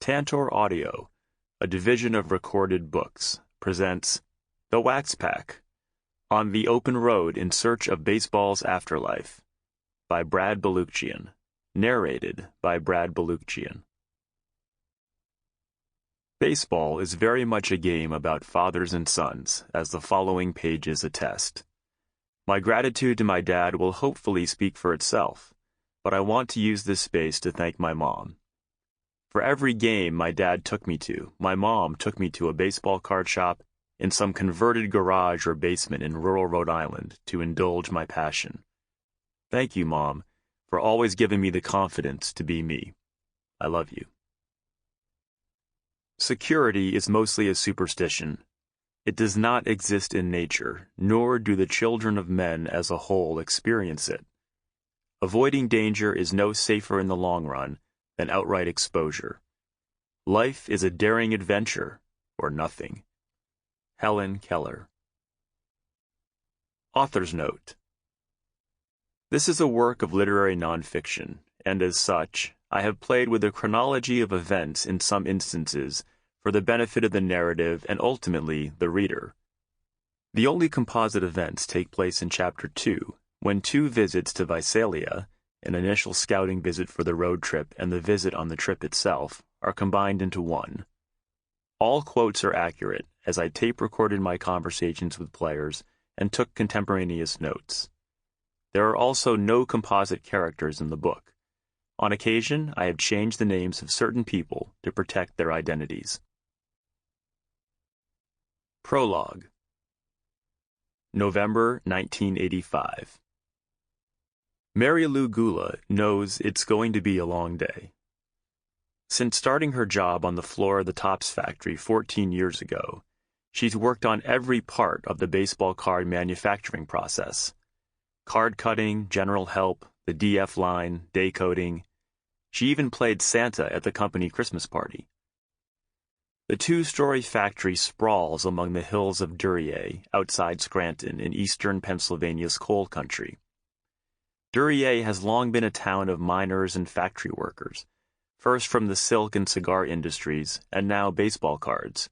Tantor Audio, a division of Recorded Books, presents The Wax Pack, On the Open Road in Search of Baseball's Afterlife, by Brad Balukjian, narrated by Brad Balukjian. Baseball is very much a game about fathers and sons, as the following pages attest. My gratitude to my dad will hopefully speak for itself, but I want to use this space to thank my mom. For every game my dad took me to, my mom took me to a baseball card shop in some converted garage or basement in rural Rhode Island to indulge my passion. Thank you, Mom, for always giving me the confidence to be me. I love you. Security is mostly a superstition. It does not exist in nature, nor do the children of men as a whole experience it. Avoiding danger is no safer in the long run than outright exposure. Life is a daring adventure, or nothing. Helen Keller. Author's Note. This is a work of literary nonfiction, and as such, I have played with the chronology of events in some instances for the benefit of the narrative and ultimately the reader. The only composite events take place in Chapter 2, when 2 visits to Visalia, an initial scouting visit for the road trip and the visit on the trip itself, are combined into one. All quotes are accurate, as I tape-recorded my conversations with players and took contemporaneous notes. There are also no composite characters in the book. On occasion, I have changed the names of certain people to protect their identities. Prologue. November 1985. Mary Lou Gula knows it's going to be a long day. Since starting her job on the floor of the Topps factory 14 years ago, she's worked on every part of the baseball card manufacturing process. Card cutting, general help, the DF line, day coding. She even played Santa at the company Christmas party. The 2-story factory sprawls among the hills of Duryea, outside Scranton in eastern Pennsylvania's coal country. Duryea has long been a town of miners and factory workers, first from the silk and cigar industries, and now baseball cards.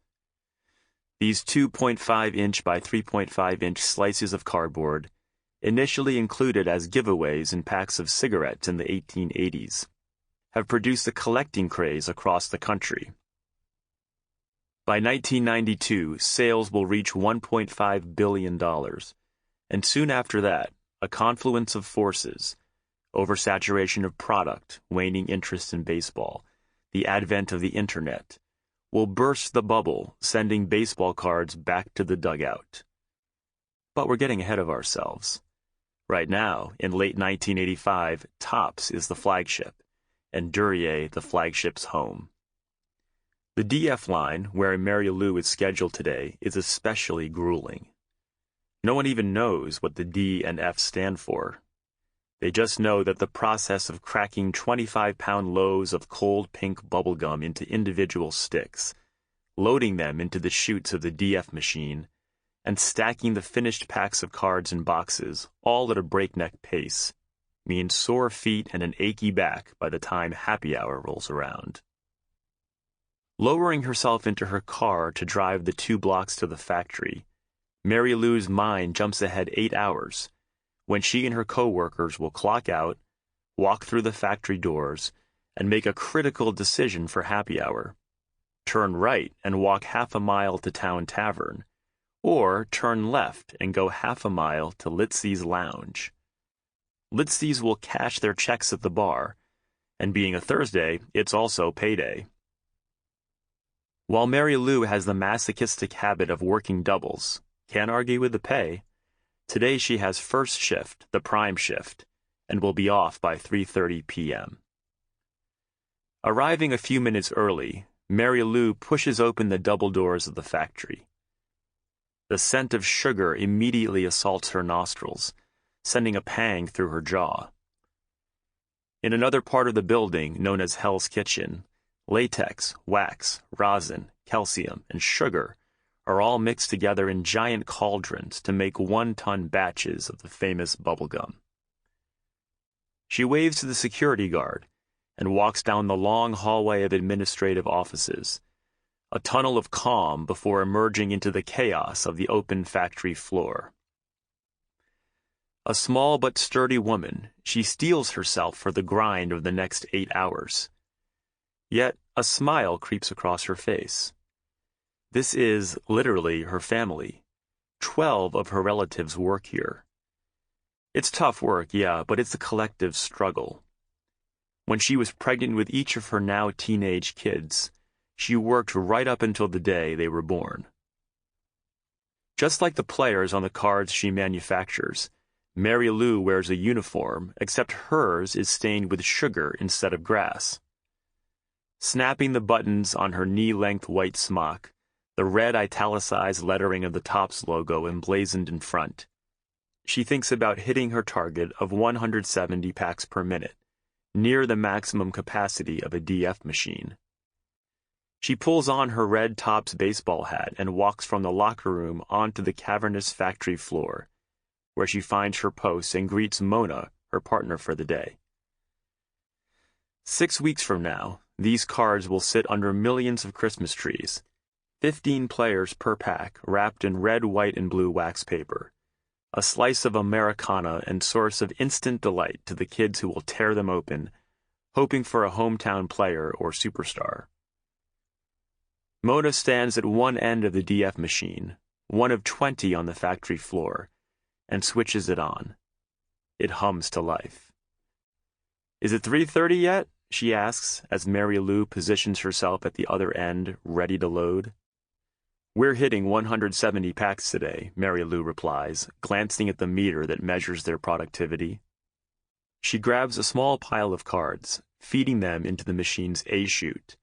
These 2.5-inch by 3.5-inch slices of cardboard, initially included as giveaways in packs of cigarettes in the 1880s, have produced a collecting craze across the country. By 1992, sales will reach $1.5 billion, and soon after that, a confluence of forces, oversaturation of product, waning interest in baseball, the advent of the Internet, will burst the bubble, sending baseball cards back to the dugout. But we're getting ahead of ourselves. Right now, in late 1985, Topps is the flagship, and Duryea the flagship's home. The DF line, where Mary Lou is scheduled today, is especially grueling. No one even knows what the D and F stand for. They just know that the process of cracking 25-pound loaves of cold pink bubblegum into individual sticks, loading them into the chutes of the DF machine, and stacking the finished packs of cards in boxes, all at a breakneck pace, means sore feet and an achy back by the time happy hour rolls around. Lowering herself into her car to drive the 2 blocks to the factory, Mary Lou's mind jumps ahead 8 hours, when she and her co-workers will clock out, walk through the factory doors, and make a critical decision for happy hour. Turn right and walk half a mile to Town Tavern, or turn left and go half a mile to Litsy's Lounge. Litsy's will cash their checks at the bar, and being a Thursday, it's also payday. While Mary Lou has the masochistic habit of working doubles, can't argue with the pay, today she has first shift, the prime shift, and will be off by 3:30 p.m. Arriving a few minutes early, Mary Lou pushes open the double doors of the factory. The scent of sugar immediately assaults her nostrils, sending a pang through her jaw. In another part of the building, known as Hell's Kitchen, latex, wax, rosin, calcium, and sugar are all mixed together in giant cauldrons to make 1-ton batches of the famous bubblegum. She waves to the security guard, and walks down the long hallway of administrative offices, a tunnel of calm before emerging into the chaos of the open factory floor. A small but sturdy woman, she steels herself for the grind of the next 8 hours. Yet a smile creeps across her face. This is literally her family. 12 of her relatives work here. It's tough work, yeah, but it's a collective struggle. When she was pregnant with each of her now teenage kids, she worked right up until the day they were born. Just like the players on the cards she manufactures, Mary Lou wears a uniform, except hers is stained with sugar instead of grass. Snapping the buttons on her knee-length white smock, the red italicized lettering of the Topps logo emblazoned in front, she thinks about hitting her target of 170 packs per minute, near the maximum capacity of a DF machine. She pulls on her red Topps baseball hat and walks from the locker room onto the cavernous factory floor, where she finds her post and greets Mona, her partner for the day. 6 weeks from now, these cards will sit under millions of Christmas trees, 15 players per pack wrapped in red, white, and blue wax paper, a slice of Americana and source of instant delight to the kids who will tear them open, hoping for a hometown player or superstar. Mona stands at one end of the DF machine, one of 20 on the factory floor, and switches it on. It hums to life. "Is it 3:30 yet?" she asks as Mary Lou positions herself at the other end, ready to load. "We're hitting 170 packs today," Mary Lou replies, glancing at the meter that measures their productivity. She grabs a small pile of cards, feeding them into the machine's A chute,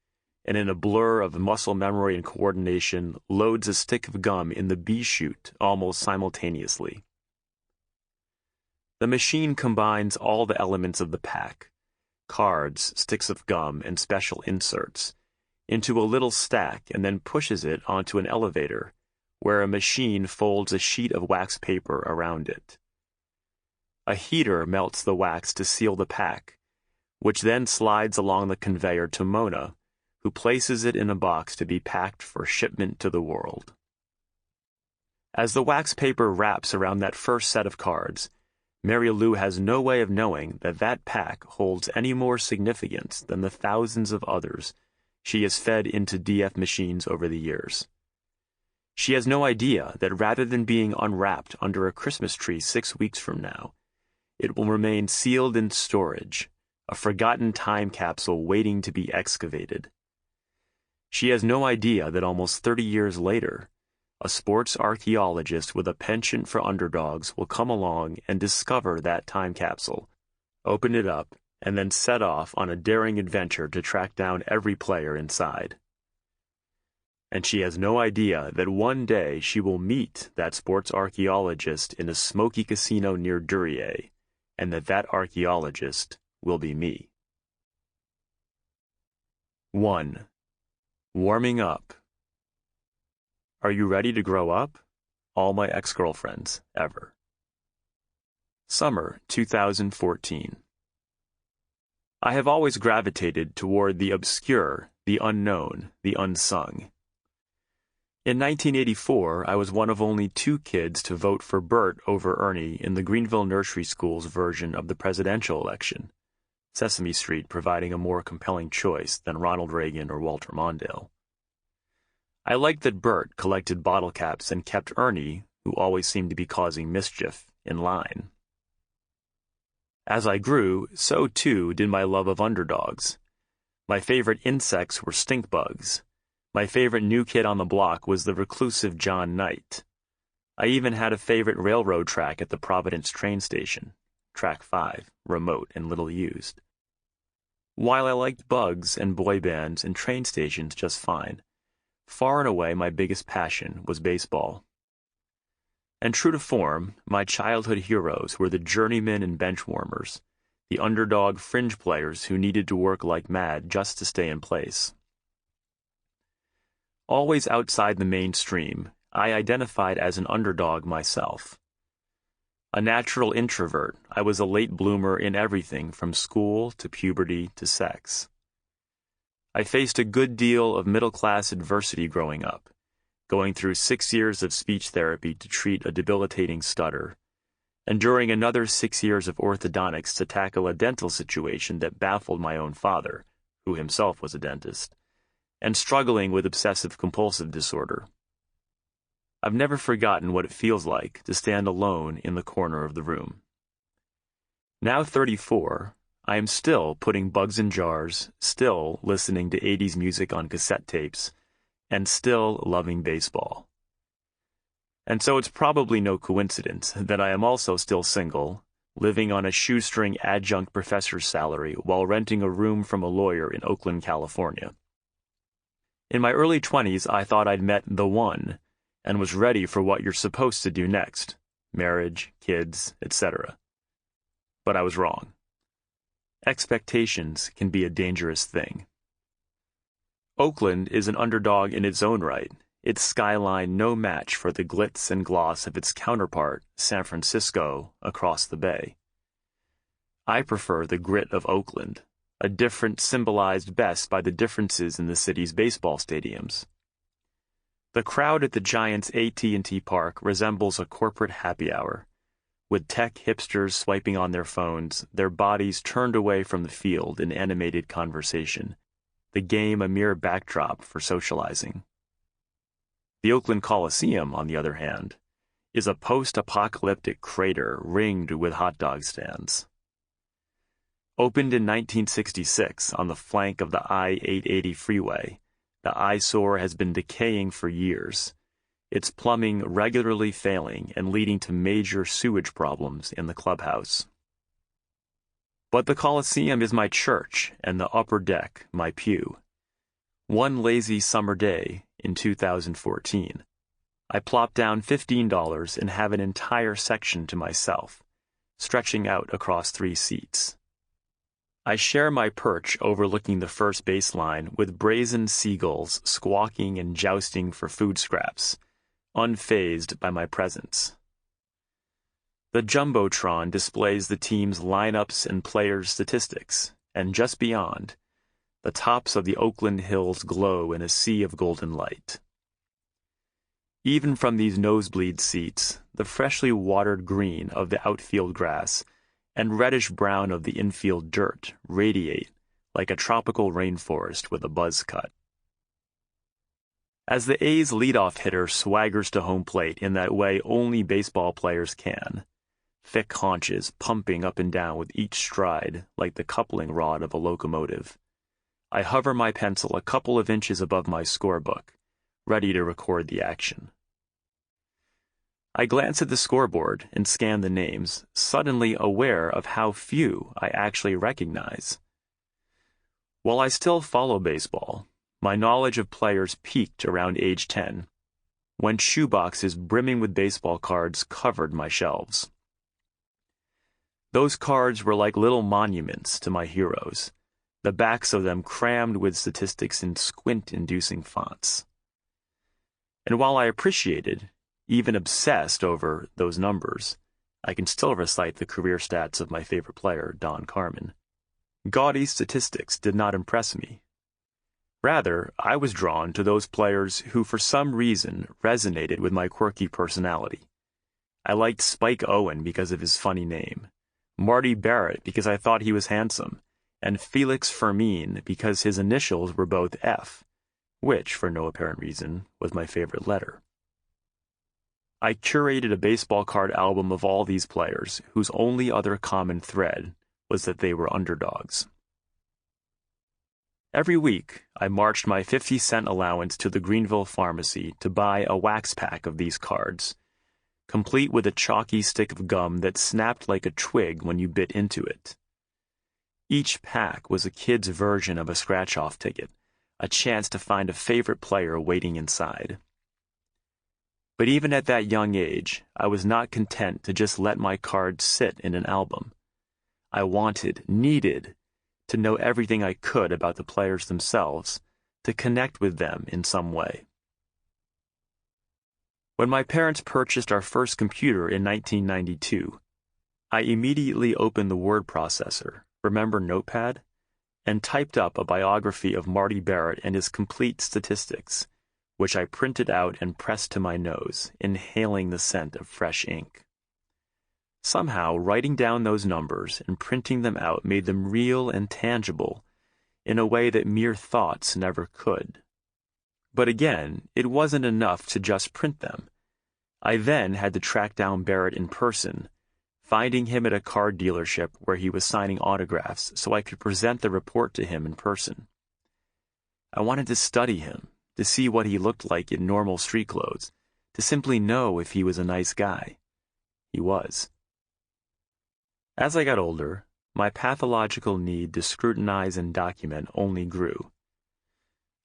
and in a blur of muscle memory and coordination, loads a stick of gum in the B chute almost simultaneously. The machine combines all the elements of the pack, cards, sticks of gum, and special inserts, into a little stack and then pushes it onto an elevator, where a machine folds a sheet of wax paper around it. A heater melts the wax to seal the pack, which then slides along the conveyor to Mona, who places it in a box to be packed for shipment to the world. As the wax paper wraps around that first set of cards, Mary Lou has no way of knowing that that pack holds any more significance than the thousands of others she has fed into DF machines over the years. She has no idea that rather than being unwrapped under a Christmas tree 6 weeks from now, it will remain sealed in storage, a forgotten time capsule waiting to be excavated. She has no idea that almost 30 years later, a sports archaeologist with a penchant for underdogs will come along and discover that time capsule, open it up, and then set off on a daring adventure to track down every player inside. And she has no idea that one day she will meet that sports archaeologist in a smoky casino near Duryea, and that archaeologist will be me. 1. Warming up. Are you ready to grow up? All my ex-girlfriends, ever. Summer 2014. I have always gravitated toward the obscure, the unknown, the unsung. In 1984, I was one of only 2 kids to vote for Bert over Ernie in the Greenville Nursery School's version of the presidential election, Sesame Street providing a more compelling choice than Ronald Reagan or Walter Mondale. I liked that Bert collected bottle caps and kept Ernie, who always seemed to be causing mischief, in line. As I grew, so too did my love of underdogs. My favorite insects were stink bugs. My favorite new kid on the block was the reclusive John Knight. I even had a favorite railroad track at the Providence train station, Track 5, remote and little used. While I liked bugs and boy bands and train stations just fine, far and away my biggest passion was baseball. And true to form, my childhood heroes were the journeymen and bench warmers, the underdog fringe players who needed to work like mad just to stay in place. Always outside the mainstream, I identified as an underdog myself. A natural introvert, I was a late bloomer in everything from school to puberty to sex. I faced a good deal of middle-class adversity growing up, going through 6 years of speech therapy to treat a debilitating stutter, enduring another 6 years of orthodontics to tackle a dental situation that baffled my own father, who himself was a dentist, and struggling with obsessive-compulsive disorder. I've never forgotten what it feels like to stand alone in the corner of the room. Now 34, I am still putting bugs in jars, still listening to 80s music on cassette tapes, and still loving baseball. And so it's probably no coincidence that I am also still single, living on a shoestring adjunct professor's salary while renting a room from a lawyer in Oakland, California. In my early 20s, I thought I'd met the one, and was ready for what you're supposed to do next, marriage, kids, etc. But I was wrong. Expectations can be a dangerous thing. Oakland is an underdog in its own right, its skyline no match for the glitz and gloss of its counterpart, San Francisco, across the bay. I prefer the grit of Oakland, a difference symbolized best by the differences in the city's baseball stadiums. The crowd at the Giants' AT&T Park resembles a corporate happy hour, with tech hipsters swiping on their phones, their bodies turned away from the field in animated conversation, the game a mere backdrop for socializing. The Oakland Coliseum, on the other hand, is a post-apocalyptic crater ringed with hot dog stands. Opened in 1966 on the flank of the I-880 freeway, the eyesore has been decaying for years, its plumbing regularly failing and leading to major sewage problems in the clubhouse. But the Coliseum is my church and the upper deck my pew. One lazy summer day in 2014, I plop down $15 and have an entire section to myself, stretching out across 3 seats. I share my perch overlooking the first baseline with brazen seagulls squawking and jousting for food scraps, unfazed by my presence. The Jumbotron displays the team's lineups and players' statistics, and just beyond, the tops of the Oakland Hills glow in a sea of golden light. Even from these nosebleed seats, the freshly watered green of the outfield grass and reddish-brown of the infield dirt radiate like a tropical rainforest with a buzz cut. As the A's leadoff hitter swaggers to home plate in that way only baseball players can, thick haunches pumping up and down with each stride like the coupling rod of a locomotive, I hover my pencil a couple of inches above my scorebook, ready to record the action. I glance at the scoreboard and scan the names, suddenly aware of how few I actually recognize. While I still follow baseball, my knowledge of players peaked around age 10, when shoeboxes brimming with baseball cards covered my shelves. Those cards were like little monuments to my heroes, the backs of them crammed with statistics in squint-inducing fonts. And while I appreciated, even obsessed over those numbers, I can still recite the career stats of my favorite player, Don Carmen. Gaudy statistics did not impress me. Rather, I was drawn to those players who for some reason resonated with my quirky personality. I liked Spike Owen because of his funny name, Marty Barrett because I thought he was handsome, and Felix Fermin because his initials were both F, which, for no apparent reason, was my favorite letter. I curated a baseball card album of all these players, whose only other common thread was that they were underdogs. Every week, I marched my 50-cent allowance to the Greenville pharmacy to buy a wax pack of these cards, complete with a chalky stick of gum that snapped like a twig when you bit into it. Each pack was a kid's version of a scratch-off ticket, a chance to find a favorite player waiting inside. But even at that young age, I was not content to just let my cards sit in an album. I needed, to know everything I could about the players themselves, to connect with them in some way. When my parents purchased our first computer in 1992, I immediately opened the word processor, remember Notepad, and typed up a biography of Marty Barrett and his complete statistics, which I printed out and pressed to my nose, inhaling the scent of fresh ink. Somehow, writing down those numbers and printing them out made them real and tangible in a way that mere thoughts never could. But again, it wasn't enough to just print them. I then had to track down Barrett in person, finding him at a car dealership where he was signing autographs so I could present the report to him in person. I wanted to study him, to see what he looked like in normal street clothes, to simply know if he was a nice guy. He was. As I got older, my pathological need to scrutinize and document only grew.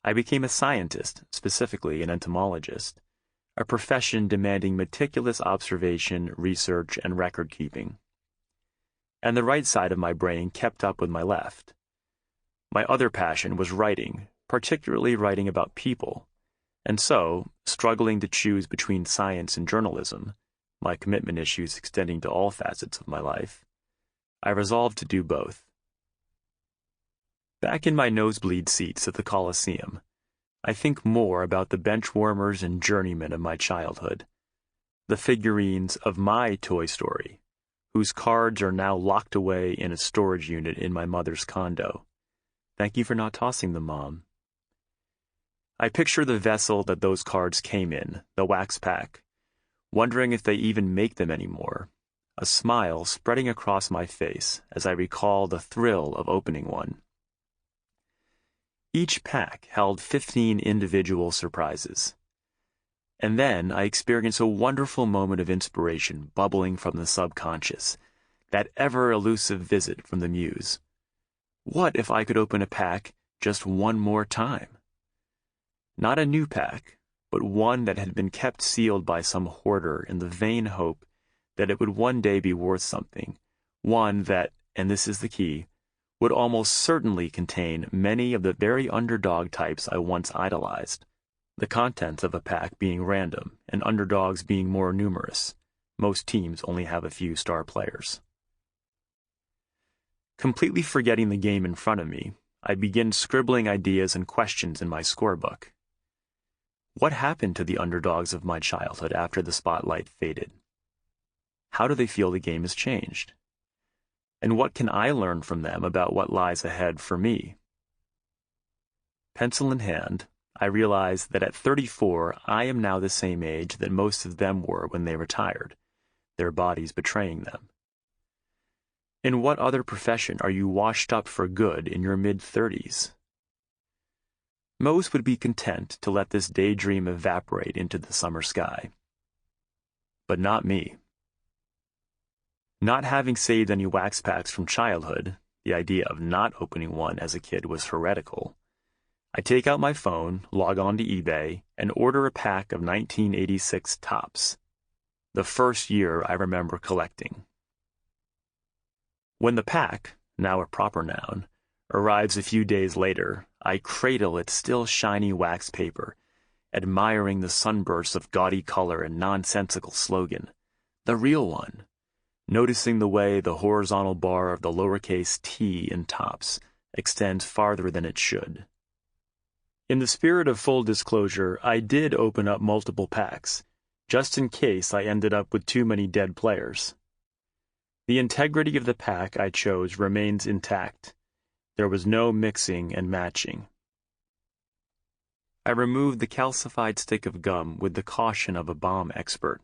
I became a scientist, specifically an entomologist, a profession demanding meticulous observation, research, and record-keeping. And the right side of my brain kept up with my left. My other passion was writing, particularly writing about people, and so, struggling to choose between science and journalism, my commitment issues extending to all facets of my life, I resolved to do both. Back in my nosebleed seats at the Coliseum, I think more about the benchwarmers and journeymen of my childhood, the figurines of my Toy Story, whose cards are now locked away in a storage unit in my mother's condo. Thank you for not tossing them, Mom. I picture the vessel that those cards came in, the wax pack, wondering if they even make them anymore, a smile spreading across my face as I recall the thrill of opening one. Each pack held 15 individual surprises. And then I experienced a wonderful moment of inspiration bubbling from the subconscious, that ever-elusive visit from the muse. What if I could open a pack just one more time? Not a new pack, but one that had been kept sealed by some hoarder in the vain hope that it would one day be worth something, one that, and this is the key, would almost certainly contain many of the very underdog types I once idolized, the contents of a pack being random and underdogs being more numerous. Most teams only have a few star players. Completely forgetting the game in front of me, I begin scribbling ideas and questions in my scorebook. What happened to the underdogs of my childhood after the spotlight faded? How do they feel the game has changed? And what can I learn from them about what lies ahead for me? Pencil in hand, I realize that at 34, I am now the same age that most of them were when they retired, their bodies betraying them. In what other profession are you washed up for good in your mid-30s? Most would be content to let this daydream evaporate into the summer sky. But not me. Not having saved any wax packs from childhood, the idea of not opening one as a kid was heretical. I take out my phone, log on to eBay, and order a pack of 1986 Topps, the first year I remember collecting. When the pack, now a proper noun, arrives a few days later, I cradle its still shiny wax paper, admiring the sunbursts of gaudy color and nonsensical slogan, the real one, noticing the way the horizontal bar of the lowercase t in Topps extends farther than it should. In the spirit of full disclosure, I did open up multiple packs, just in case I ended up with too many dead players. The integrity of the pack I chose remains intact. There was no mixing and matching. I removed the calcified stick of gum with the caution of a bomb expert,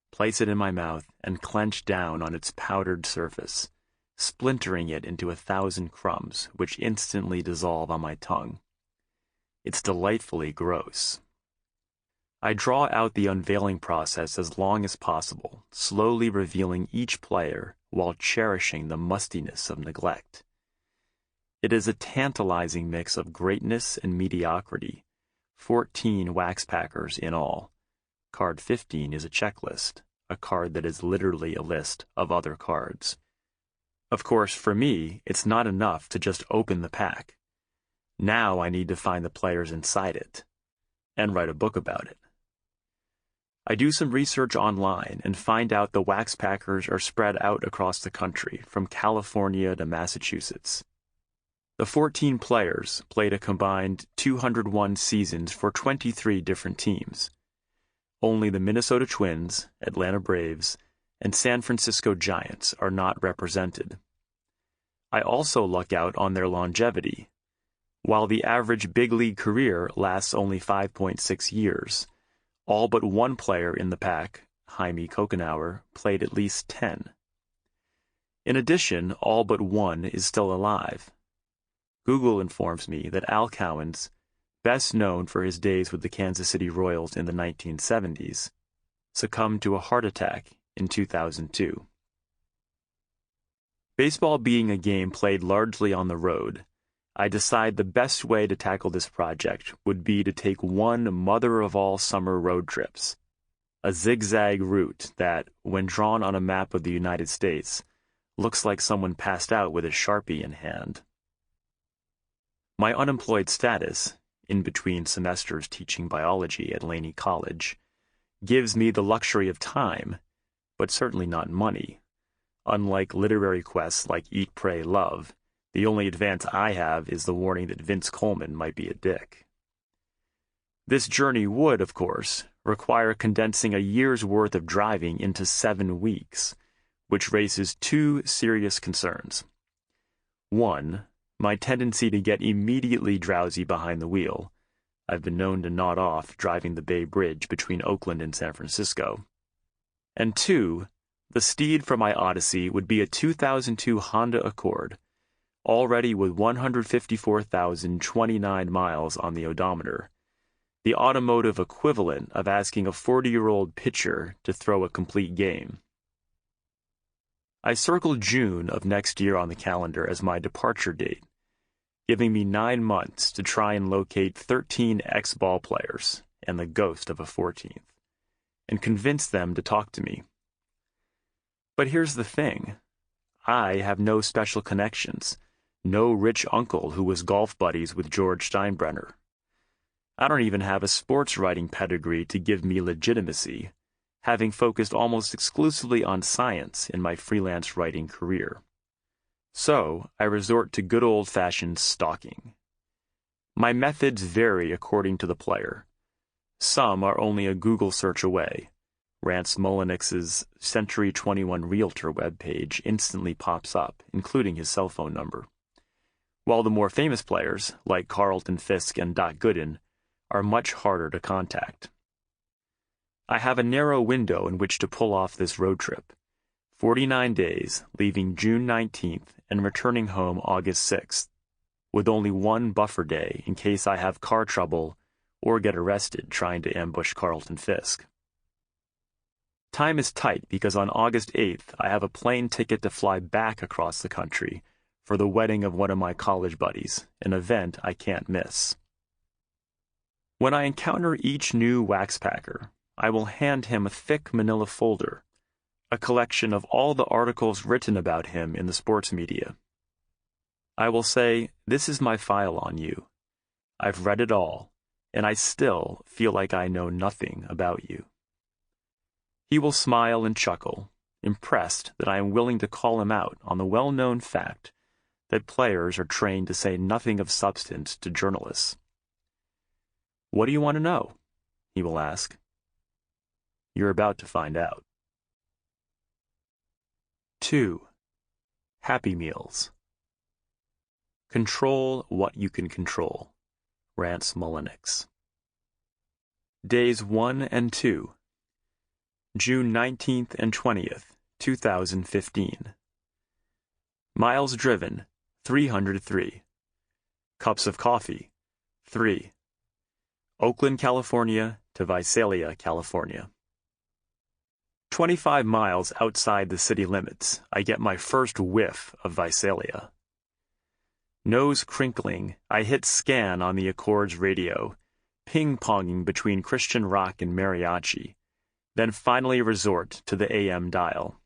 place it in my mouth, and clench down on its powdered surface, splintering it into 1,000 crumbs, which instantly dissolve on my tongue. It's delightfully gross. I draw out the unveiling process as long as possible, slowly revealing each player while cherishing the mustiness of neglect. It is a tantalizing mix of greatness and mediocrity, 14 wax packers in all. Card 15 is a checklist, a card that is literally a list of other cards. Of course, for me, it's not enough to just open the pack. Now I need to find the players inside it, and write a book about it. I do some research online and find out the Waxpackers are spread out across the country, from California to Massachusetts. The 14 players played a combined 201 seasons for 23 different teams. Only the Minnesota Twins, Atlanta Braves, and San Francisco Giants are not represented. I also luck out on their longevity. While the average big league career lasts only 5.6 years, all but one player in the pack, Jaime Kokenauer, played at least 10. In addition, all but one is still alive. Google informs me that Al Cowens, best known for his days with the Kansas City Royals in the 1970s, succumbed to a heart attack in 2002. Baseball being a game played largely on the road, I decide the best way to tackle this project would be to take one mother-of-all summer road trips, a zigzag route that, when drawn on a map of the United States, looks like someone passed out with a Sharpie in hand. My unemployed status, in between semesters teaching biology at Laney College, gives me the luxury of time, but certainly not money. Unlike literary quests like Eat, Pray, Love, the only advance I have is the warning that Vince Coleman might be a dick. This journey would, of course, require condensing a year's worth of driving into 7 weeks, which raises 2 serious concerns. 1, my tendency to get immediately drowsy behind the wheel. I've been known to nod off driving the Bay Bridge between Oakland and San Francisco. And 2, the steed for my odyssey would be a 2002 Honda Accord, already with 154,029 miles on the odometer, the automotive equivalent of asking a 40-year-old pitcher to throw a complete game. I circled June of next year on the calendar as my departure date, giving me 9 months to try and locate 13 ex-ballplayers and the ghost of a 14th, and convince them to talk to me. But here's the thing. I have no special connections, no rich uncle who was golf buddies with George Steinbrenner. I don't even have a sports writing pedigree to give me legitimacy, having focused almost exclusively on science in my freelance writing career. So I resort to good old-fashioned stalking. My methods vary according to the player. Some are only a Google search away. Rance Mullenix's Century 21 Realtor webpage instantly pops up, including his cell phone number. While the more famous players, like Carlton Fisk and Doc Gooden, are much harder to contact. I have a narrow window in which to pull off this road trip. 49 days, leaving June 19th and returning home August 6th, with only one buffer day in case I have car trouble or get arrested trying to ambush Carlton Fisk. Time is tight because on August 8th I have a plane ticket to fly back across the country for the wedding of one of my college buddies, an event I can't miss. When I encounter each new Waxpacker, I will hand him a thick manila folder, a collection of all the articles written about him in the sports media. I will say, "This is my file on you. I've read it all, and I still feel like I know nothing about you." He will smile and chuckle, impressed that I am willing to call him out on the well-known fact that players are trained to say nothing of substance to journalists. "What do you want to know?" he will ask. You're about to find out. 2. Happy Meals. Control what you can control. Rance Mullenix. Days 1 and 2. June 19th and 20th, 2015. Miles driven, 303. Cups of coffee, 3. Oakland, California to Visalia, California. 25 miles outside the city limits, I get my first whiff of Visalia. Nose crinkling, I hit scan on the Accord's radio, ping-ponging between Christian rock and mariachi, then finally resort to the AM dial.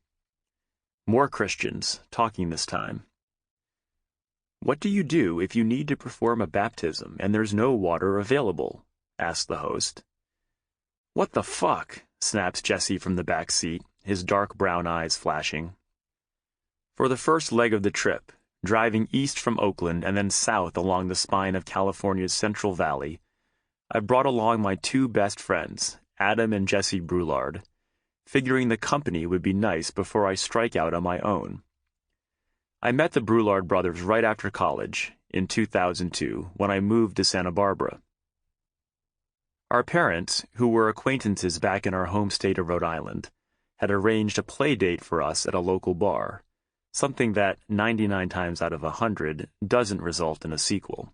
More Christians, talking this time. "What do you do if you need to perform a baptism and there's no water available?" asked the host. "What the fuck?" snaps Jesse from the back seat, his dark brown eyes flashing. For the first leg of the trip, driving east from Oakland and then south along the spine of California's Central Valley, I brought along my two best friends, Adam and Jesse Brulard, figuring the company would be nice before I strike out on my own. I met the Brulard brothers right after college, in 2002, when I moved to Santa Barbara. Our parents, who were acquaintances back in our home state of Rhode Island, had arranged a play date for us at a local bar, something that 99 times out of 100 doesn't result in a sequel.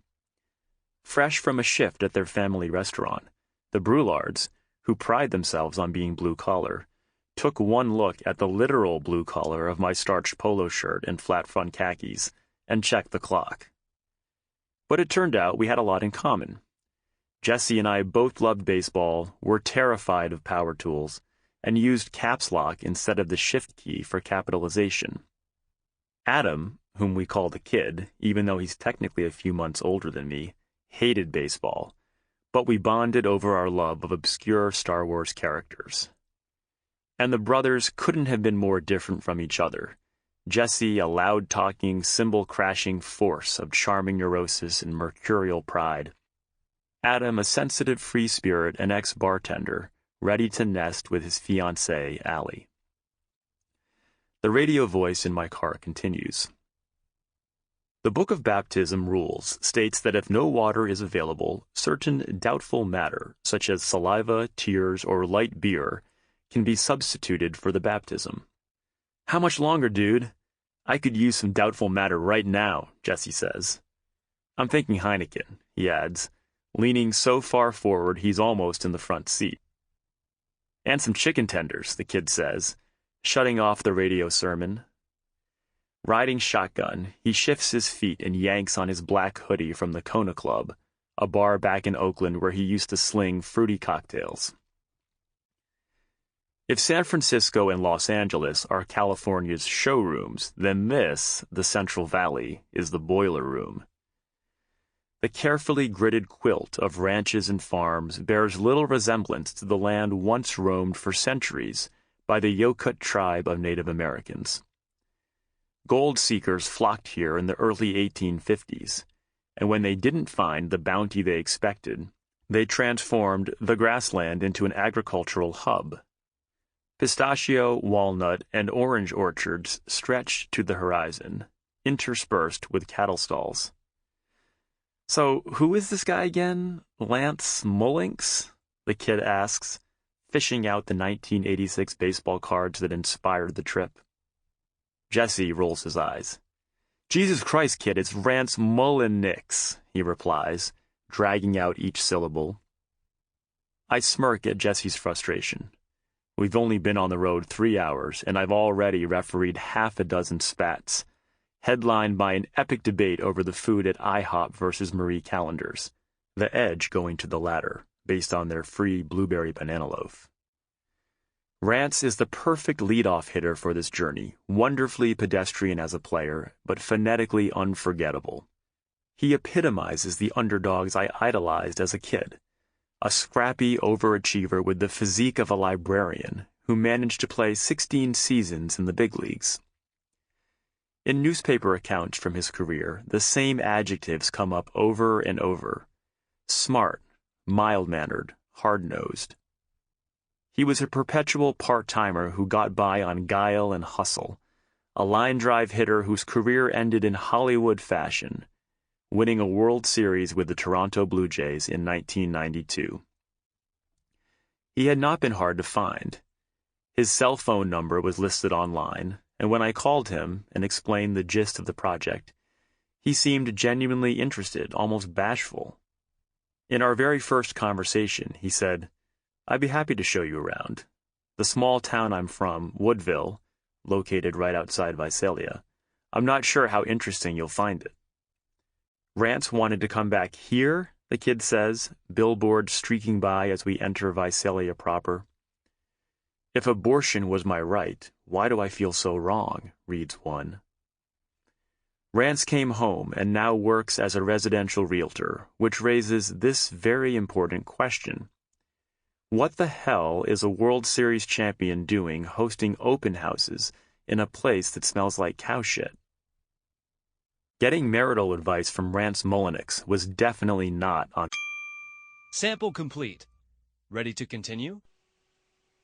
Fresh from a shift at their family restaurant, the Brulards, who pride themselves on being blue-collar, took one look at the literal blue collar of my starched polo shirt and flat-front khakis and checked the clock. But it turned out we had a lot in common. Jesse and I both loved baseball, were terrified of power tools, and used caps lock instead of the shift key for capitalization. Adam, whom we call the Kid, even though he's technically a few months older than me, hated baseball, but we bonded over our love of obscure Star Wars characters. And the brothers couldn't have been more different from each other. Jesse, a loud-talking, cymbal-crashing force of charming neurosis and mercurial pride. Adam, a sensitive free spirit and ex-bartender, ready to nest with his fiancée, Allie. The radio voice in my car continues. The Book of Baptism Rules states that if no water is available, certain doubtful matter, such as saliva, tears, or light beer, can be substituted for the baptism. How much longer, dude? I could use some doubtful matter right now, Jesse says. I'm thinking Heineken, he adds, leaning so far forward he's almost in the front seat. And some chicken tenders, the Kid says, shutting off the radio sermon. Riding shotgun, he shifts his feet and yanks on his black hoodie from the Kona Club, a bar back in Oakland where he used to sling fruity cocktails. If San Francisco and Los Angeles are California's showrooms, then this, the Central Valley, is the boiler room. The carefully gridded quilt of ranches and farms bears little resemblance to the land once roamed for centuries by the Yokut tribe of Native Americans. Gold seekers flocked here in the early 1850s, and when they didn't find the bounty they expected, they transformed the grassland into an agricultural hub. Pistachio, walnut, and orange orchards stretched to the horizon, interspersed with cattle stalls. So, who is this guy again? Lance Mullinks? The Kid asks, fishing out the 1986 baseball cards that inspired the trip. Jesse rolls his eyes. Jesus Christ, Kid, it's Rance Mullinix, he replies, dragging out each syllable. I smirk at Jesse's frustration. We've only been on the road 3 hours, and I've already refereed half a dozen spats, headlined by an epic debate over the food at IHOP versus Marie Callender's, the edge going to the latter, based on their free blueberry banana loaf. Rance is the perfect leadoff hitter for this journey, wonderfully pedestrian as a player, but phonetically unforgettable. He epitomizes the underdogs I idolized as a kid, a scrappy overachiever with the physique of a librarian who managed to play 16 seasons in the big leagues. In newspaper accounts from his career, the same adjectives come up over and over. Smart, mild-mannered, hard-nosed. He was a perpetual part-timer who got by on guile and hustle, a line drive hitter whose career ended in Hollywood fashion, winning a World Series with the Toronto Blue Jays in 1992. He had not been hard to find. His cell phone number was listed online, and when I called him and explained the gist of the project, he seemed genuinely interested, almost bashful. In our very first conversation, he said, I'd be happy to show you around. The small town I'm from, Woodville, located right outside Visalia, I'm not sure how interesting you'll find it. Rance wanted to come back here, the Kid says, billboard streaking by as we enter Visalia proper. If abortion was my right, why do I feel so wrong, reads one. Rance came home and now works as a residential realtor, which raises this very important question. What the hell is a World Series champion doing hosting open houses in a place that smells like cow shit? Getting marital advice from Rance Mullenix was definitely not on. Sample complete. Ready to continue?